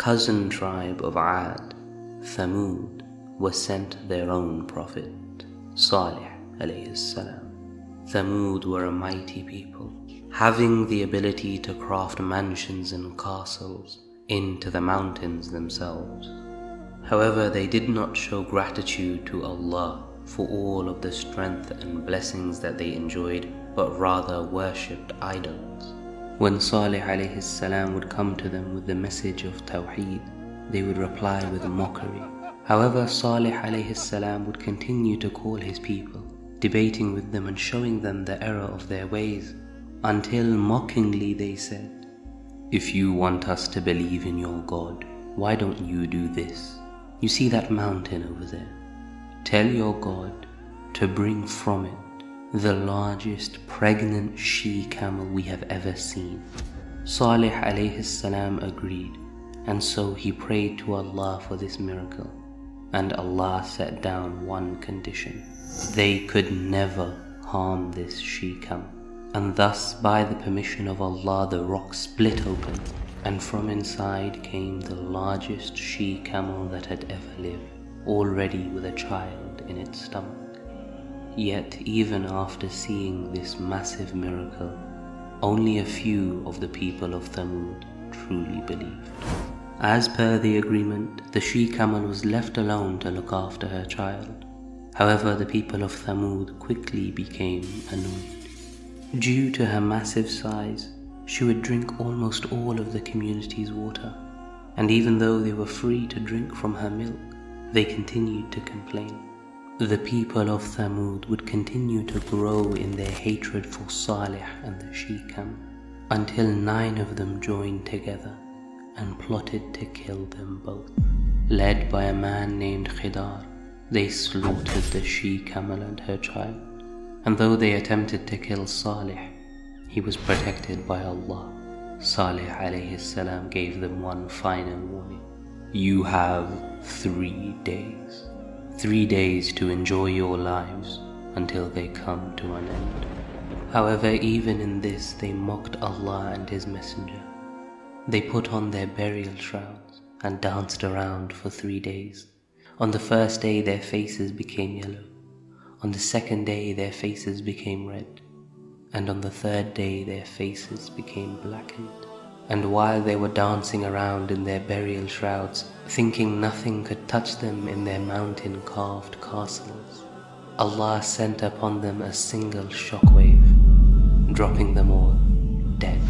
cousin tribe of Ad, Thamud, were sent their own Prophet Salih alayhi salam. Thamud were a mighty people, having the ability to craft mansions and castles into the mountains themselves. However, they did not show gratitude to Allah for all of the strength and blessings that they enjoyed, but rather worshipped idols. When Salih alayhi salam would come to them with the message of Tawheed, they would reply with mockery. However, Salih alayhi salam would continue to call his people, debating with them and showing them the error of their ways, until mockingly they said, "If you want us to believe in your God, why don't you do this? You see that mountain over there? Tell your God to bring from it the largest pregnant she-camel we have ever seen." Salih alayhi salam agreed, and so he prayed to Allah for this miracle, and Allah set down one condition: they could never harm this she-camel. And thus, by the permission of Allah, the rock split open, and from inside came the largest she-camel that had ever lived, already with a child in its stomach. Yet even after seeing this massive miracle, only a few of the people of Thamud truly believed. As per the agreement, the she-camel was left alone to look after her child. However, the people of Thamud quickly became annoyed. Due to her massive size, she would drink almost all of the community's water, and even though they were free to drink from her milk, they continued to complain. The people of Thamud would continue to grow in their hatred for Salih and the she-camel, until 9 of them joined together and plotted to kill them both. Led by a man named Khidar, they slaughtered the she-camel and her child, and though they attempted to kill Salih, he was protected by Allah. Salih alayhi salam gave them one final warning: you have 3 days. 3 days to enjoy your lives until they come to an end. However, even in this they mocked Allah and His Messenger. They put on their burial shrouds and danced around for 3 days. On the first day their faces became yellow. On the second day their faces became red. And on the third day their faces became blackened. And while they were dancing around in their burial shrouds, thinking nothing could touch them in their mountain-carved castles, Allah sent upon them a single shockwave, dropping them all dead.